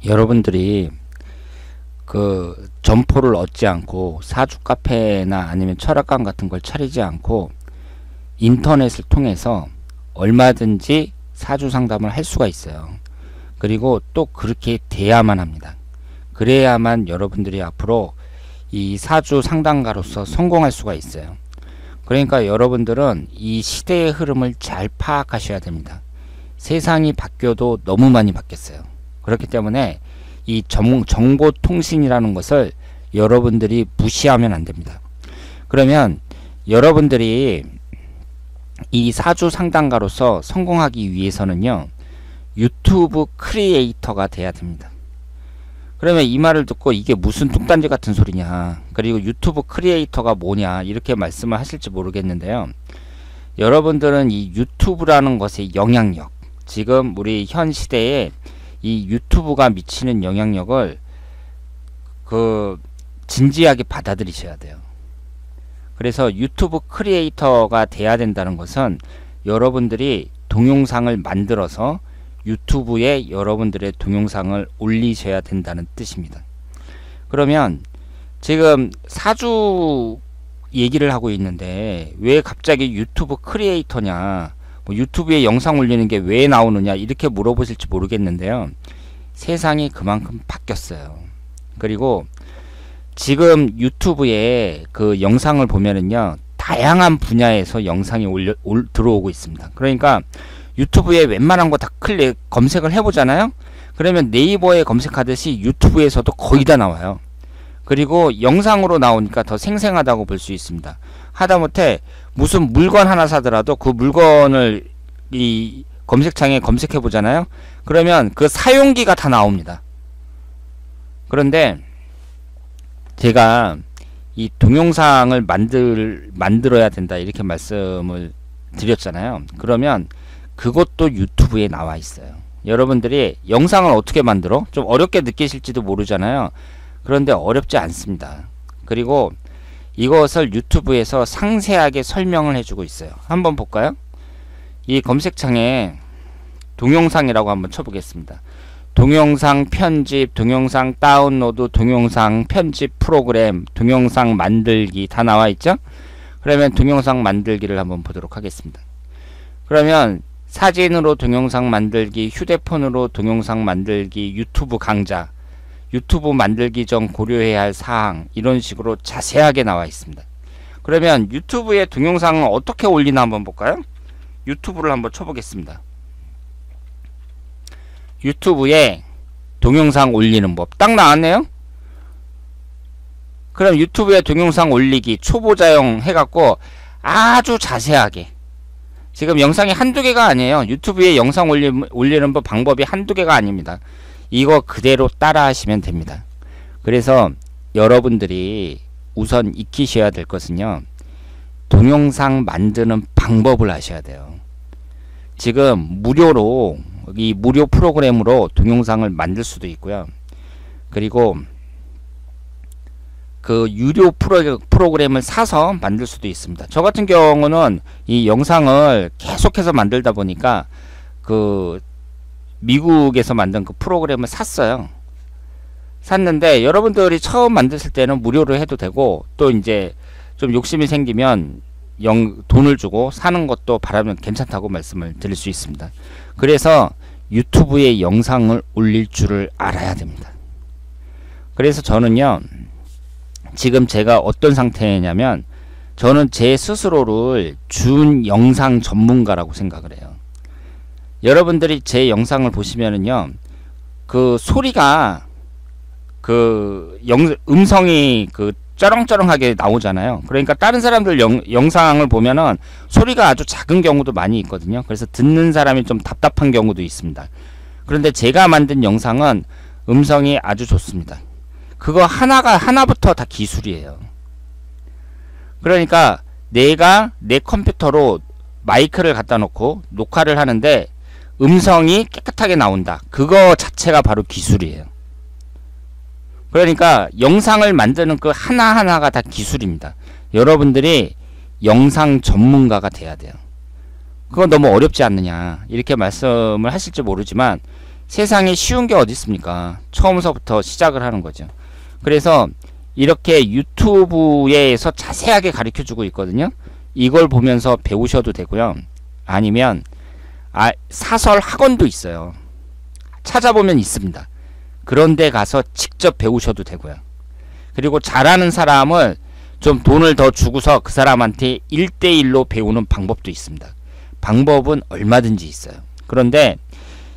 여러분들이 그 점포를 얻지 않고 사주 카페나 아니면 철학관 같은 걸 차리지 않고 인터넷을 통해서 얼마든지 사주 상담을 할 수가 있어요. 그리고 또 그렇게 돼야만 합니다. 그래야만 여러분들이 앞으로 이 사주 상담가로서 성공할 수가 있어요. 그러니까 여러분들은 이 시대의 흐름을 잘 파악하셔야 됩니다. 세상이 바뀌어도 너무 많이 바뀌었어요. 그렇기 때문에 이 정보통신이라는 것을 여러분들이 무시하면 안 됩니다. 그러면 여러분들이 이 사주 상담가로서 성공하기 위해서는요, 유튜브 크리에이터가 돼야 됩니다. 그러면 이 말을 듣고 이게 무슨 뚱딴지 같은 소리냐, 그리고 유튜브 크리에이터가 뭐냐, 이렇게 말씀을 하실지 모르겠는데요. 여러분들은 이 유튜브라는 것의 영향력, 지금 우리 현 시대에 이 유튜브가 미치는 영향력을 진지하게 받아들이셔야 돼요. 그래서 유튜브 크리에이터가 돼야 된다는 것은 여러분들이 동영상을 만들어서 유튜브에 여러분들의 동영상을 올리셔야 된다는 뜻입니다. 그러면 지금 사주 얘기를 하고 있는데 왜 갑자기 유튜브 크리에이터냐, 유튜브에 영상 올리는 게 왜 나오느냐, 이렇게 물어보실지 모르겠는데요. 세상이 그만큼 바뀌었어요. 그리고 지금 유튜브에 그 영상을 보면은요, 다양한 분야에서 영상이 들어오고 있습니다. 그러니까 유튜브에 웬만한 거 다 검색을 해보잖아요. 그러면 네이버에 검색하듯이 유튜브에서도 거의 다 나와요. 그리고 영상으로 나오니까 더 생생하다고 볼 수 있습니다. 하다못해 무슨 물건 하나 사더라도 그 물건을 이 검색창에 검색해 보잖아요. 그러면 그 사용기가 다 나옵니다. 그런데 제가 이 동영상을 만들어야 된다, 이렇게 말씀을 드렸잖아요. 그러면 그것도 유튜브에 나와 있어요. 여러분들이 영상을 어떻게 만들어? 좀 어렵게 느끼실지도 모르잖아요. 그런데 어렵지 않습니다. 그리고 이것을 유튜브에서 상세하게 설명을 해주고 있어요. 한번 볼까요? 이 검색창에 동영상이라고 한번 쳐보겠습니다. 동영상 편집, 동영상 다운로드, 동영상 편집 프로그램, 동영상 만들기 다 나와 있죠? 그러면 동영상 만들기를 한번 보도록 하겠습니다. 그러면 사진으로 동영상 만들기, 휴대폰으로 동영상 만들기, 유튜브 강좌, 유튜브 만들기 전 고려해야 할 사항, 이런 식으로 자세하게 나와 있습니다. 그러면 유튜브에 동영상을 어떻게 올리나 한번 볼까요? 유튜브를 한번 쳐보겠습니다. 유튜브에 동영상 올리는 법 딱 나왔네요. 그럼 유튜브에 동영상 올리기 초보자용 해갖고 아주 자세하게, 지금 영상이 한두 개가 아니에요. 유튜브에 영상 올리는 법 방법이 한두 개가 아닙니다. 이거 그대로 따라 하시면 됩니다. 그래서 여러분들이 우선 익히셔야 될 것은요, 동영상 만드는 방법을 아셔야 돼요. 지금 무료로 이 무료 프로그램으로 동영상을 만들 수도 있고요. 그리고 그 유료 프로그램을 사서 만들 수도 있습니다. 저 같은 경우는 이 영상을 계속해서 만들다 보니까 그 미국에서 만든 그 프로그램을 샀어요. 샀는데 여러분들이 처음 만드실 때는 무료로 해도 되고, 또 이제 좀 욕심이 생기면 돈을 주고 사는 것도 바라면 괜찮다고 말씀을 드릴 수 있습니다. 그래서 유튜브에 영상을 올릴 줄을 알아야 됩니다. 그래서 저는요, 지금 제가 어떤 상태냐면, 저는 제 스스로를 준 영상 전문가라고 생각을 해요. 여러분들이 제 영상을 보시면은요, 그 소리가 음성이 쩌렁쩌렁하게 나오잖아요. 그러니까 다른 사람들 영상을 보면은 소리가 아주 작은 경우도 많이 있거든요. 그래서 듣는 사람이 좀 답답한 경우도 있습니다. 그런데 제가 만든 영상은 음성이 아주 좋습니다. 그거 하나부터 다 기술이에요. 그러니까 내가 내 컴퓨터로 마이크를 갖다 놓고 녹화를 하는데 음성이 깨끗하게 나온다. 그거 자체가 바로 기술이에요. 그러니까 영상을 만드는 그 하나하나가 다 기술입니다. 여러분들이 영상 전문가가 돼야 돼요. 그건 너무 어렵지 않느냐, 이렇게 말씀을 하실지 모르지만 세상에 쉬운 게 어디 있습니까? 처음서부터 시작을 하는 거죠. 그래서 이렇게 유튜브에서 자세하게 가르쳐 주고 있거든요. 이걸 보면서 배우셔도 되고요. 아니면 사설 학원도 있어요. 찾아보면 있습니다. 그런데 가서 직접 배우셔도 되고요. 그리고 잘하는 사람을 좀 돈을 더 주고서 그 사람한테 1대1로 배우는 방법도 있습니다. 방법은 얼마든지 있어요. 그런데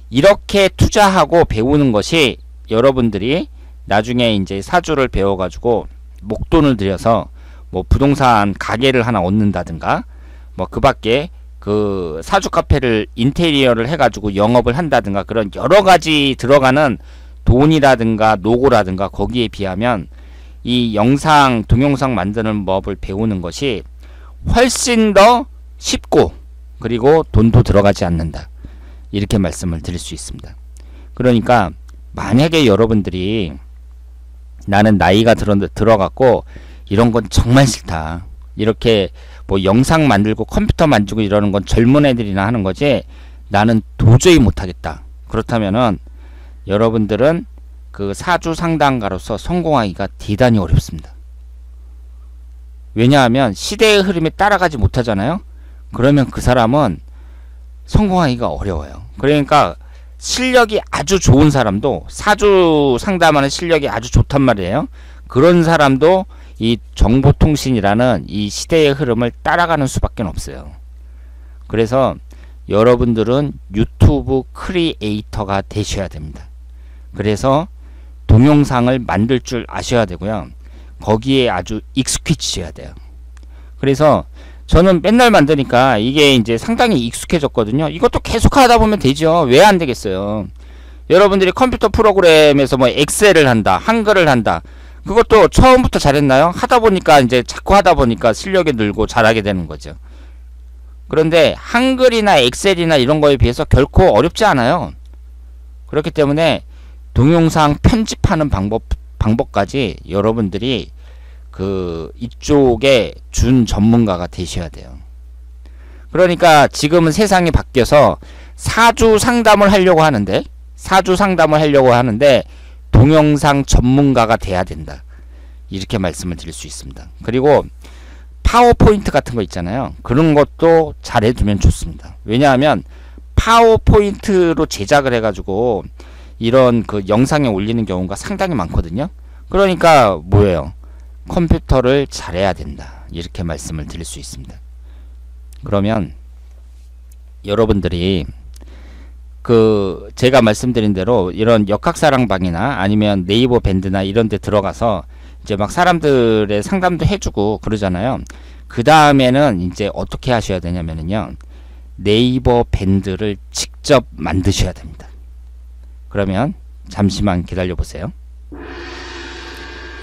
이렇게 투자하고 배우는 것이 여러분들이 나중에 이제 사주를 배워가지고 목돈을 들여서 뭐 부동산 가게를 하나 얻는다든가 뭐 그 밖에 그 사주 카페를 인테리어를 해가지고 영업을 한다든가 그런 여러가지 들어가는 돈이라든가 노고라든가 거기에 비하면 이 영상 동영상 만드는 법을 배우는 것이 훨씬 더 쉽고 그리고 돈도 들어가지 않는다, 이렇게 말씀을 드릴 수 있습니다. 그러니까 만약에 여러분들이 나는 나이가 들어갔고 이런 건 정말 싫다, 이렇게 뭐 영상 만들고 컴퓨터 만지고 이러는 건 젊은 애들이나 하는 거지 나는 도저히 못하겠다, 그렇다면은 여러분들은 그 사주 상담가로서 성공하기가 대단히 어렵습니다. 왜냐하면 시대의 흐름에 따라가지 못하잖아요. 그러면 그 사람은 성공하기가 어려워요. 그러니까 실력이 아주 좋은 사람도, 사주 상담하는 실력이 아주 좋단 말이에요. 그런 사람도 이 정보통신이라는 이 시대의 흐름을 따라가는 수밖에 없어요. 그래서 여러분들은 유튜브 크리에이터가 되셔야 됩니다. 그래서 동영상을 만들 줄 아셔야 되고요. 거기에 아주 익숙해지셔야 돼요. 그래서 저는 맨날 만드니까 이게 이제 상당히 익숙해졌거든요. 이것도 계속 하다 보면 되죠. 왜 안 되겠어요? 여러분들이 컴퓨터 프로그램에서 뭐 엑셀을 한다, 한글을 한다, 그것도 처음부터 잘했나요? 하다 보니까 이제 자꾸 하다 보니까 실력이 늘고 잘하게 되는 거죠. 그런데 한글이나 엑셀이나 이런 거에 비해서 결코 어렵지 않아요. 그렇기 때문에 동영상 편집하는 방법까지 여러분들이 그 이쪽에 준 전문가가 되셔야 돼요. 그러니까 지금은 세상이 바뀌어서 사주 상담을 하려고 하는데 동영상 전문가가 돼야 된다, 이렇게 말씀을 드릴 수 있습니다. 그리고 파워포인트 같은 거 있잖아요. 그런 것도 잘해두면 좋습니다. 왜냐하면 파워포인트로 제작을 해가지고 이런 그 영상에 올리는 경우가 상당히 많거든요. 그러니까 뭐예요? 컴퓨터를 잘해야 된다, 이렇게 말씀을 드릴 수 있습니다. 그러면 여러분들이 그 제가 말씀드린 대로 이런 역학사랑방이나 아니면 네이버 밴드나 이런 데 들어가서 이제 막 사람들의 상담도 해주고 그러잖아요. 그 다음에는 이제 어떻게 하셔야 되냐면요, 네이버 밴드를 직접 만드셔야 됩니다. 그러면 잠시만 기다려 보세요.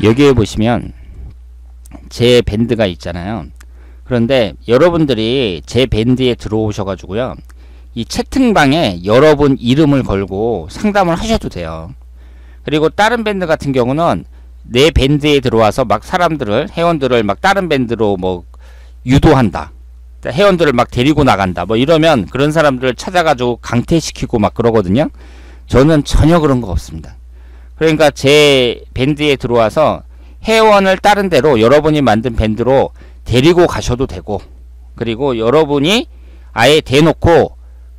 여기에 보시면 제 밴드가 있잖아요. 그런데 여러분들이 제 밴드에 들어오셔 가지고요, 이 채팅방에 여러분 이름을 걸고 상담을 하셔도 돼요. 그리고 다른 밴드 같은 경우는 내 밴드에 들어와서 막 사람들을, 회원들을 막 다른 밴드로 뭐 유도한다, 회원들을 막 데리고 나간다, 뭐 이러면 그런 사람들을 찾아가지고 강퇴시키고 막 그러거든요. 저는 전혀 그런 거 없습니다. 그러니까 제 밴드에 들어와서 회원을 다른 데로 여러분이 만든 밴드로 데리고 가셔도 되고, 그리고 여러분이 아예 대놓고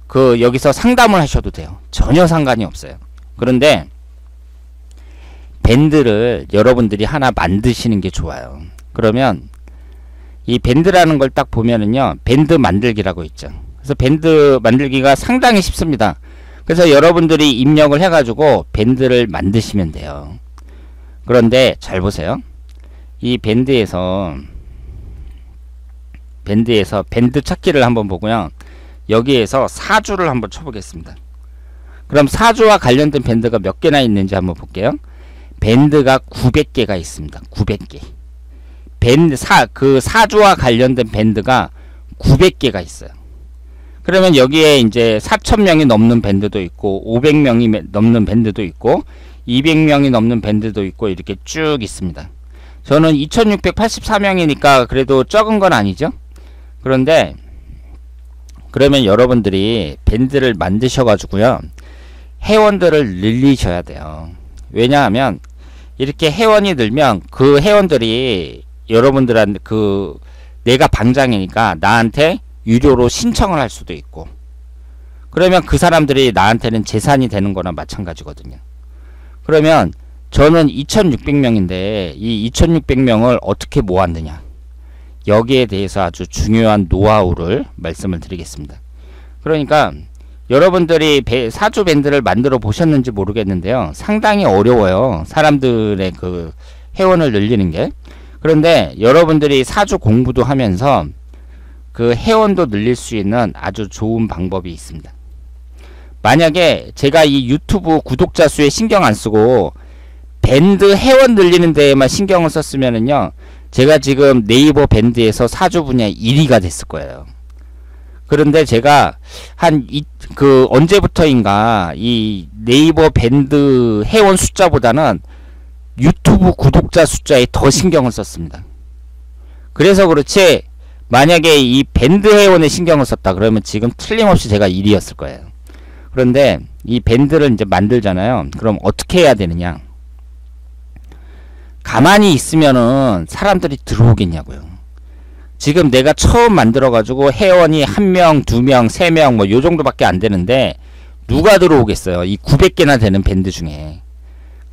그 여기서 상담을 하셔도 돼요. 전혀 상관이 없어요. 그런데 밴드를 여러분들이 하나 만드시는 게 좋아요. 그러면 이 밴드라는 걸 딱 보면은요, 밴드 만들기라고 있죠. 그래서 밴드 만들기가 상당히 쉽습니다. 그래서 여러분들이 입력을 해가지고 밴드를 만드시면 돼요. 그런데 잘 보세요. 이 밴드에서 밴드 찾기를 한번 보고요, 여기에서 사주를 한번 쳐보겠습니다. 그럼 사주와 관련된 밴드가 몇 개나 있는지 한번 볼게요. 밴드가 900개가 있습니다. 900개. 그 사주와 관련된 밴드가 900개가 있어요. 그러면 여기에 이제 4,000명이 넘는 밴드도 있고, 500명이 넘는 밴드도 있고, 200명이 넘는 밴드도 있고, 이렇게 쭉 있습니다. 저는 2684명이니까 그래도 적은 건 아니죠. 그런데 그러면 여러분들이 밴드를 만드셔 가지고요, 회원들을 늘리셔야 돼요. 왜냐하면 이렇게 회원이 늘면 그 회원들이 여러분들한테 내가 방장이니까 나한테 유료로 신청을 할 수도 있고, 그러면 그 사람들이 나한테는 재산이 되는 거나 마찬가지거든요. 그러면 저는 2600명인데 이 2600명을 어떻게 모았느냐, 여기에 대해서 아주 중요한 노하우를 말씀을 드리겠습니다. 그러니까 여러분들이 사주 밴드를 만들어 보셨는지 모르겠는데요, 상당히 어려워요. 사람들의 그 회원을 늘리는 게. 그런데 여러분들이 사주 공부도 하면서 그 회원도 늘릴 수 있는 아주 좋은 방법이 있습니다. 만약에 제가 이 유튜브 구독자 수에 신경 안 쓰고 밴드 회원 늘리는 데에만 신경을 썼으면은요, 제가 지금 네이버 밴드에서 사주 분야 1위가 됐을 거예요. 그런데 제가 언제부터인가 이 네이버 밴드 회원 숫자보다는 유튜브 구독자 숫자에 더 신경을 썼습니다. 그래서 그렇지, 만약에 이 밴드 회원에 신경을 썼다 그러면 지금 틀림없이 제가 1위였을 거예요. 그런데 이 밴드를 이제 만들잖아요. 그럼 어떻게 해야 되느냐? 가만히 있으면은 사람들이 들어오겠냐고요. 지금 내가 처음 만들어가지고 회원이 1명, 2명, 3명 뭐 요 정도밖에 안 되는데 누가 들어오겠어요? 이 900개나 되는 밴드 중에.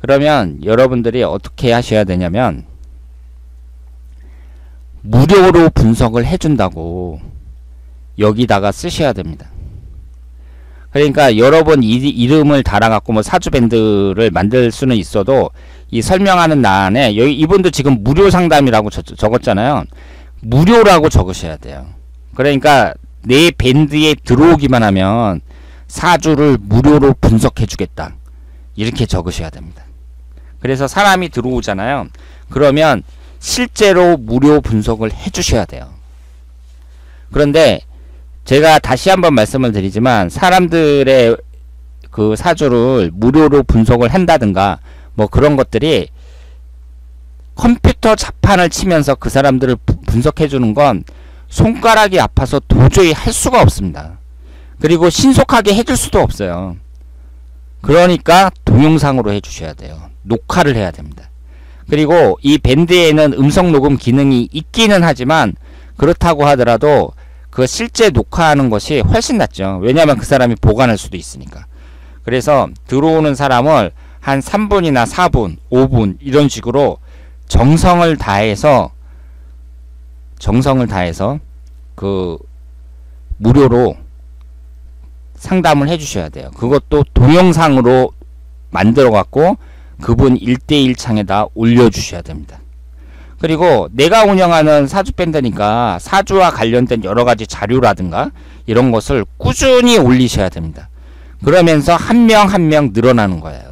그러면 여러분들이 어떻게 하셔야 되냐면 무료로 분석을 해준다고 여기다가 쓰셔야 됩니다. 그러니까 여러분 이름을 달아갖고 뭐 사주 밴드를 만들 수는 있어도 이 설명하는欄에 여기 이분도 지금 무료 상담이라고 적었잖아요. 무료라고 적으셔야 돼요. 그러니까 내 밴드에 들어오기만 하면 사주를 무료로 분석해 주겠다, 이렇게 적으셔야 됩니다. 그래서 사람이 들어오잖아요. 그러면 실제로 무료 분석을 해 주셔야 돼요. 그런데 제가 다시 한번 말씀을 드리지만 사람들의 그 사주를 무료로 분석을 한다든가 뭐 그런 것들이 컴퓨터 자판을 치면서 그 사람들을 분석해 주는 건 손가락이 아파서 도저히 할 수가 없습니다. 그리고 신속하게 해줄 수도 없어요. 그러니까 동영상으로 해주셔야 돼요. 녹화를 해야 됩니다. 그리고 이 밴드에는 음성 녹음 기능이 있기는 하지만 그렇다고 하더라도 그 실제 녹화하는 것이 훨씬 낫죠. 왜냐하면 그 사람이 보관할 수도 있으니까. 그래서 들어오는 사람을 한 3분이나 4분, 5분 이런 식으로 정성을 다해서 그 무료로 상담을 해주셔야 돼요. 그것도 동영상으로 만들어 갖고 그분 1대1 창에다 올려주셔야 됩니다. 그리고 내가 운영하는 사주 밴드니까 사주와 관련된 여러가지 자료라든가 이런 것을 꾸준히 올리셔야 됩니다. 그러면서 한 명 한 명 늘어나는 거예요.